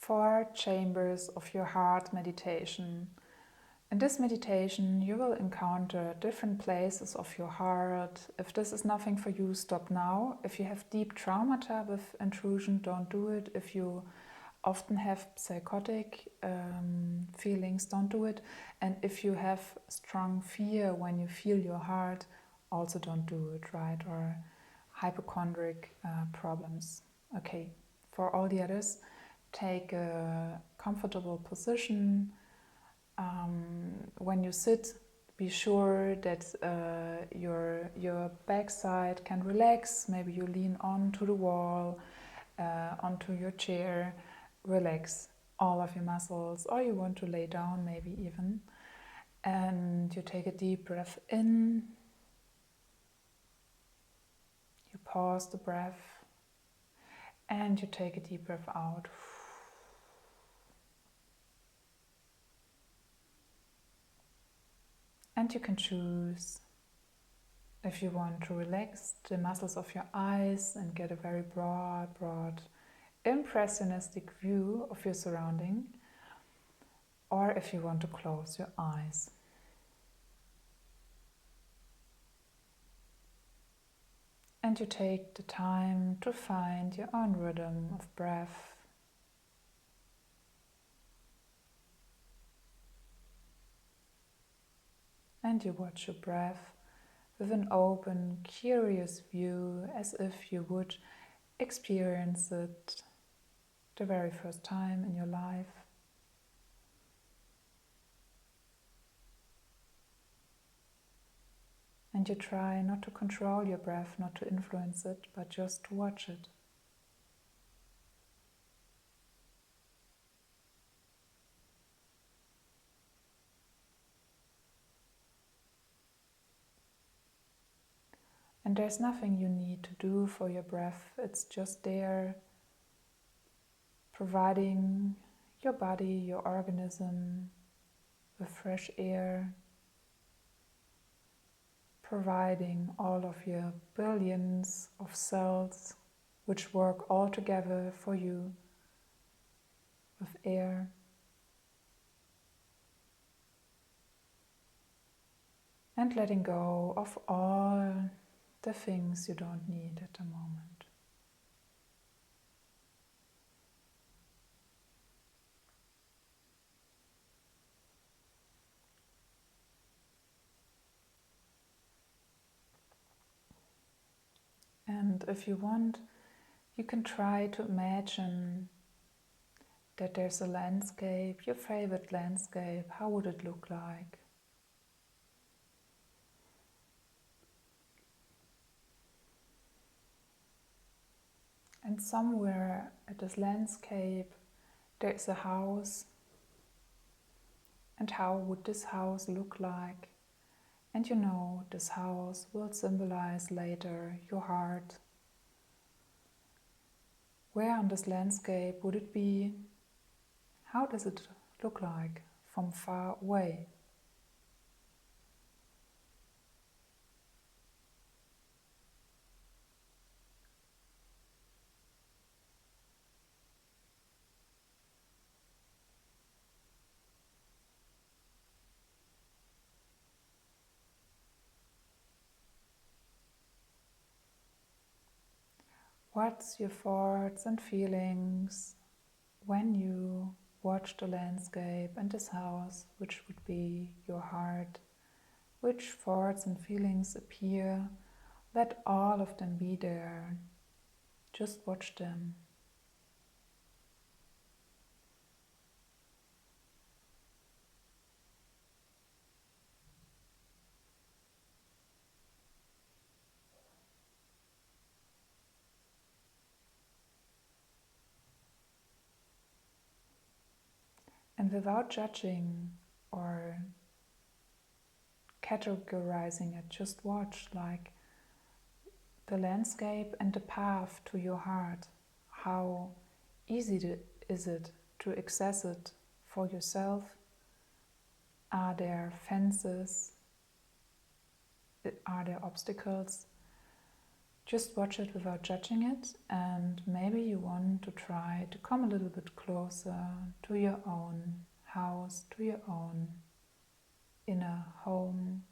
4 chambers of your heart meditation. In this meditation, you will encounter different places of your heart. If this is nothing for you, stop now. If you have deep traumata with intrusion, don't do it. If you often have psychotic feelings, don't do it. And if you have strong fear when you feel your heart, also don't do it, right? Or hypochondric problems. Okay, for all the others, take a comfortable position. When you sit, be sure that your backside can relax. Maybe you lean onto the wall, onto your chair. Relax all of your muscles, or you want to lay down maybe even. And you take a deep breath in. You pause the breath. And you take a deep breath out. And you can choose if you want to relax the muscles of your eyes and get a very broad, impressionistic view of your surrounding, or if you want to close your eyes. And you take the time to find your own rhythm of breath. And you watch your breath with an open, curious view, as if you would experience it the very first time in your life. And you try not to control your breath, not to influence it, but just to watch it. And there's nothing you need to do for your breath. It's just there, providing your body, your organism with fresh air, providing all of your billions of cells which work all together for you with air. And letting go of all the things you don't need at the moment. And if you want, you can try to imagine that there's a landscape, your favorite landscape. How would it look like? And somewhere at this landscape there is a house. And how would this house look like? And you know this house will symbolize later your heart. Where on this landscape would it be? How does it look like from far away? What's your thoughts and feelings when you watch the landscape and this house, which would be your heart? Which thoughts and feelings appear? Let all of them be there. Just watch them. And without judging or categorizing it, just watch like the landscape and the path to your heart. How easy is it to access it for yourself? Are there fences? Are there obstacles? Just watch it without judging it, and maybe you want to try to come a little bit closer to your own house, to your own inner home.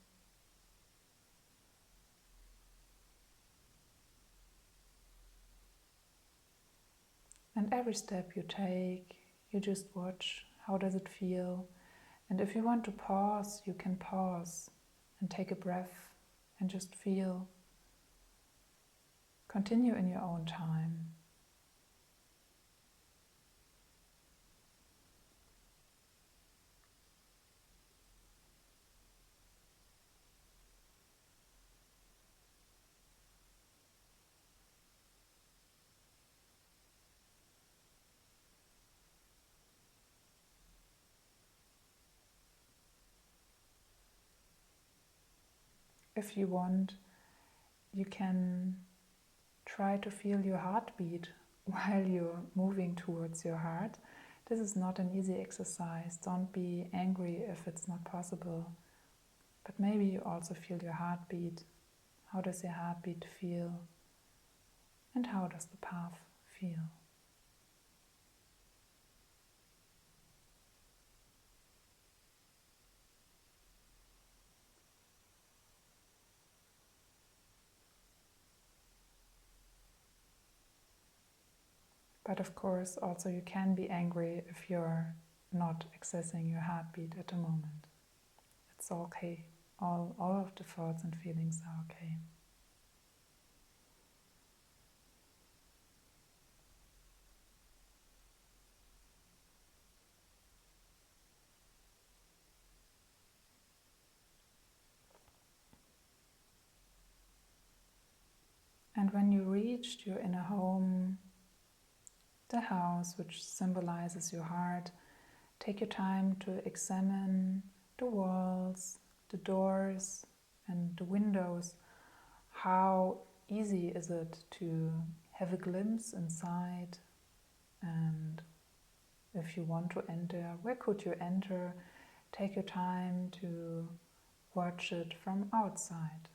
And every step you take, you just watch, how does it feel? And if you want to pause, you can pause and take a breath and just feel. Continue in your own time. If you want, you can try to feel your heartbeat while you're moving towards your heart. This is not an easy exercise. Don't be angry if it's not possible. But maybe you also feel your heartbeat. How does your heartbeat feel? And how does the path feel? But of course, also you can be angry if you're not accessing your heartbeat at the moment. It's okay. All of the thoughts and feelings are okay. And when you reached your inner home, the house which symbolizes your heart, take your time to examine the walls, the doors, and the windows. How easy is it to have a glimpse inside? And if you want to enter, where could you enter? Take your time to watch it from outside.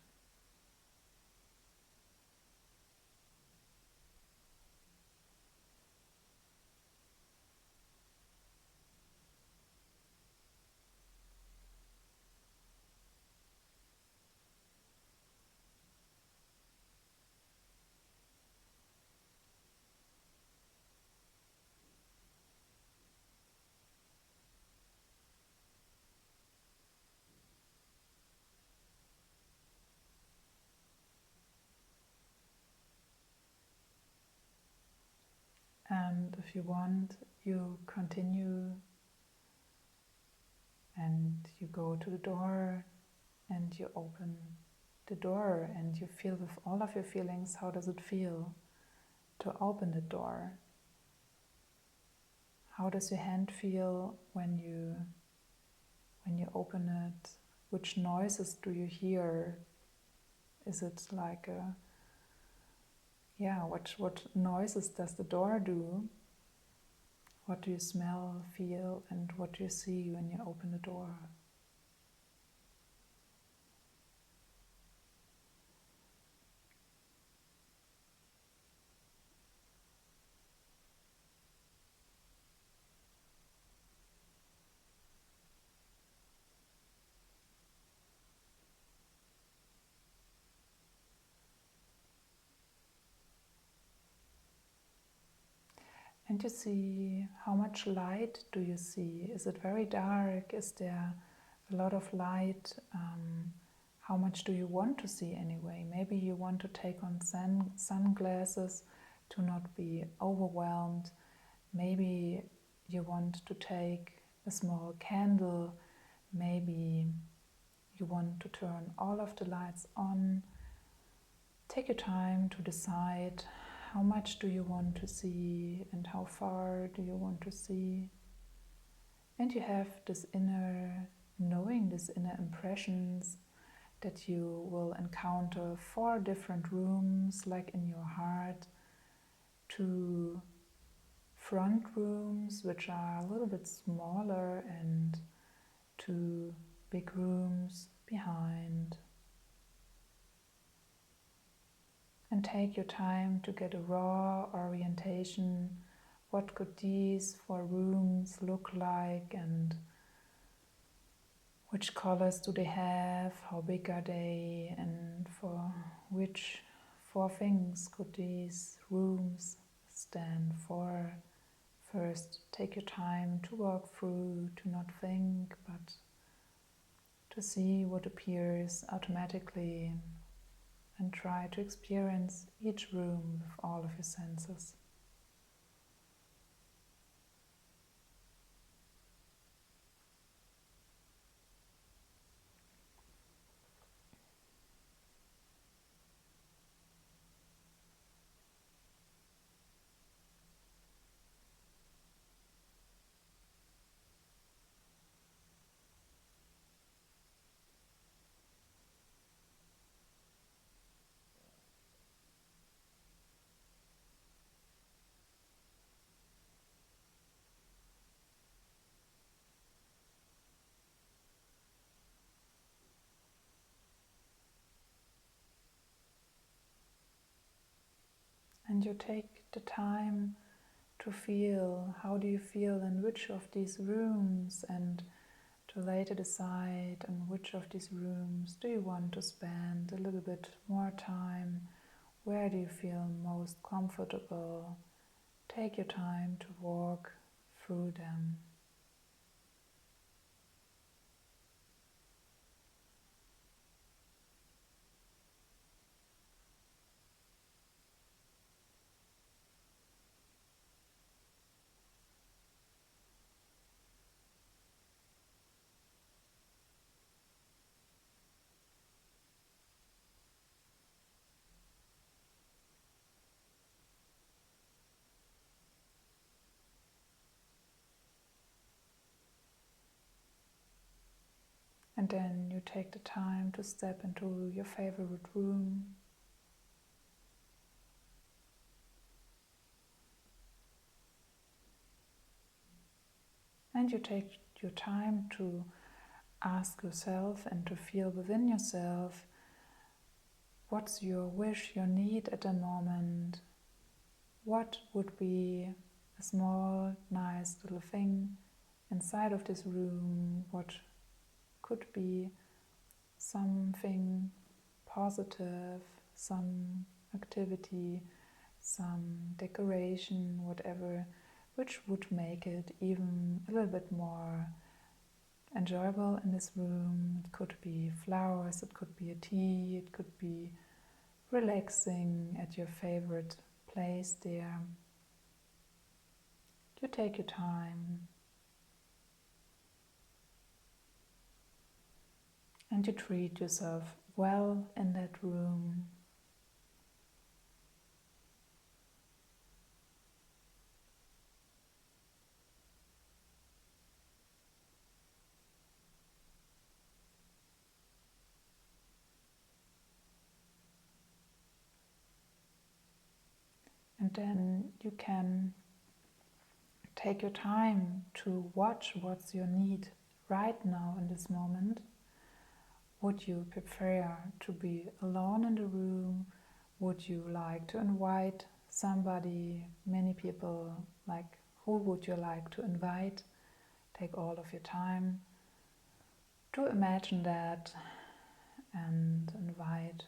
And if you want, you continue and you go to the door and you open the door and you feel with all of your feelings, how does it feel to open the door? How does your hand feel when you open it? Which noises do you hear? Is it like a, what noises does the door do? What do you smell, feel, and what do you see when you open the door? And you see, how much light do you see? Is it very dark? Is there a lot of light? How much do you want to see anyway? Maybe you want to take on sunglasses to not be overwhelmed. Maybe you want to take a small candle. Maybe you want to turn all of the lights on. Take your time to decide how much do you want to see and how far do you want to see. And you have this inner knowing, this inner impressions that you will encounter 4 different rooms, like in your heart, 2 front rooms which are a little bit smaller, and 2 big rooms behind. and take your time to get a raw orientation. What could these 4 rooms look like, and which colors do they have, how big are they, and for which 4 things could these rooms stand for. First, take your time to walk through, to not think, but to see what appears automatically, and try to experience each room with all of your senses. And you take the time to feel, how do you feel in which of these rooms, and to later decide on which of these rooms do you want to spend a little bit more time. Where do you feel most comfortable? Take your time to walk through them. And then you take the time to step into your favorite room. And you take your time to ask yourself and to feel within yourself, what's your wish, your need at the moment? What would be a small, nice little thing inside of this room? What could be something positive, some activity, some decoration, whatever, which would make it even a little bit more enjoyable in this room. It could be flowers, it could be a tea, it could be relaxing at your favorite place there. You take your time and you treat yourself well in that room. And then you can take your time to watch what's your need right now in this moment. Would you prefer to be alone in the room? Would you like to invite somebody, many people? Like, who would you like to invite? Take all of your time to imagine that and invite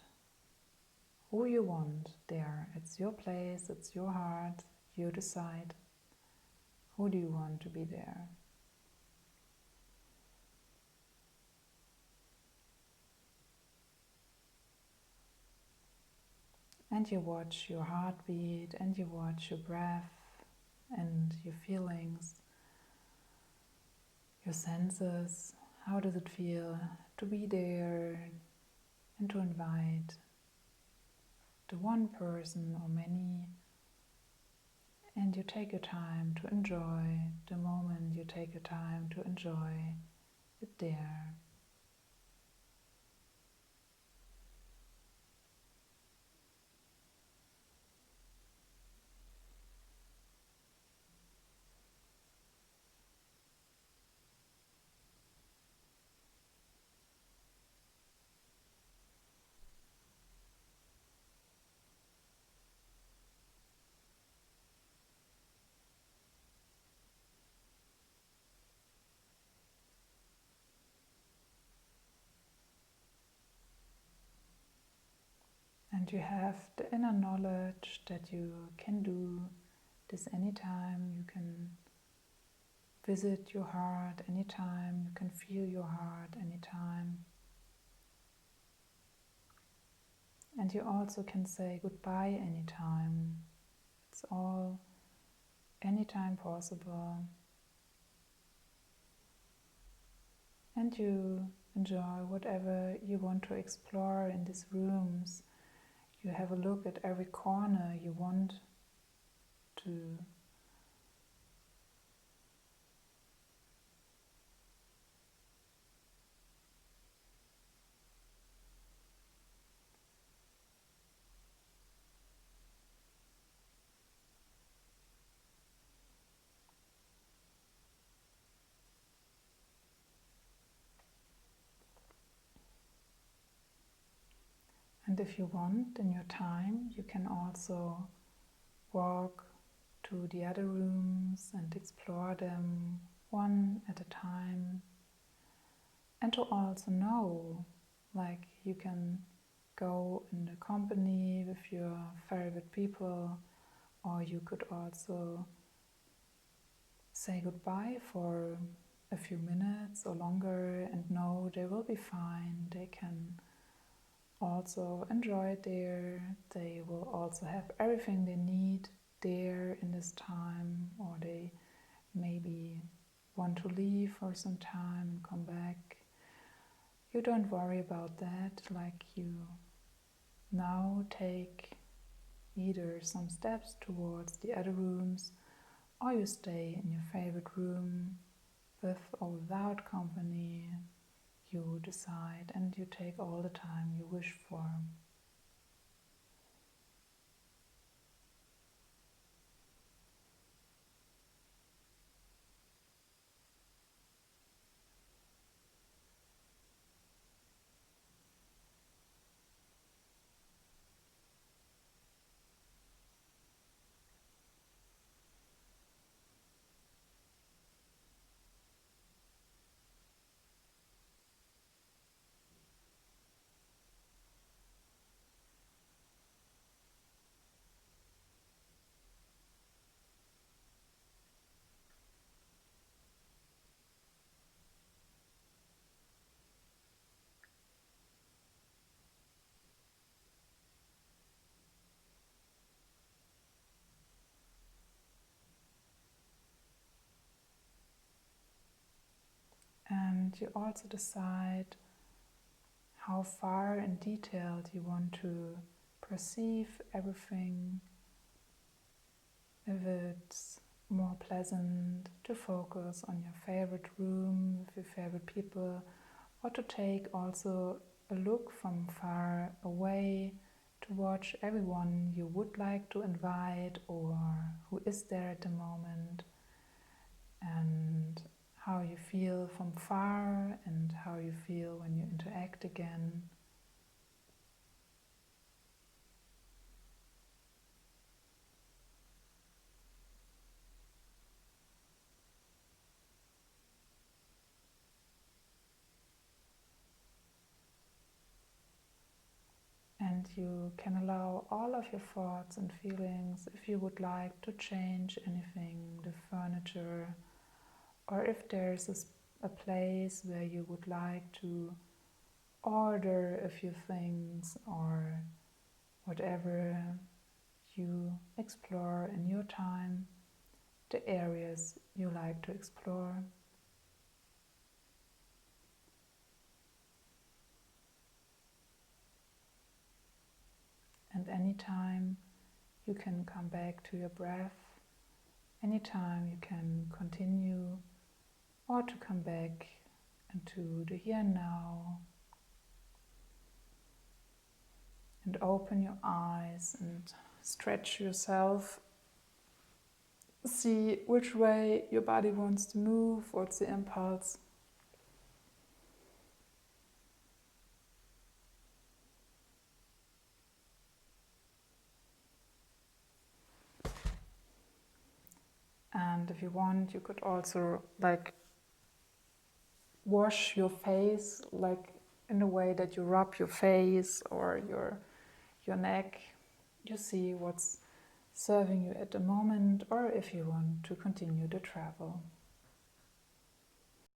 who you want there. It's your place, it's your heart, you decide. Who do you want to be there? And you watch your heartbeat, and you watch your breath and your feelings, your senses. How does it feel to be there and to invite the one person or many? And you take your time to enjoy the moment, you take your time to enjoy it there. And you have the inner knowledge that you can do this anytime. You can visit your heart anytime. You can feel your heart anytime. And you also can say goodbye anytime. It's all anytime possible. And you enjoy whatever you want to explore in these rooms. You have a look at every corner you want to. And if you want, in your time, you can also walk to the other rooms and explore them one at a time. And to also know, like you can go in the company with your favorite people, or you could also say goodbye for a few minutes or longer and know they will be fine. They can also enjoy it there. They will also have everything they need there in this time, or they maybe want to leave for some time and come back. You don't worry about that. Like, you now take either some steps towards the other rooms, or you stay in your favorite room with or without company. You decide, and you take all the time you wish for. And you also decide how far and detailed you want to perceive everything. If it's more pleasant to focus on your favorite room with your favorite people, or to take also a look from far away to watch everyone you would like to invite or who is there at the moment, and how you feel from far and how you feel when you interact again. And you can allow all of your thoughts and feelings if you would like to change anything, the furniture, or if there's a place where you would like to order a few things, or whatever you explore in your time, the areas you like to explore. And anytime you can come back to your breath, anytime you can continue or to come back into the here and now, and open your eyes and stretch yourself. See which way your body wants to move, what's the impulse. And if you want, you could also wash your face, like in a way that you rub your face or your your neck, you see what's serving you at the moment, or if you want to continue the travel.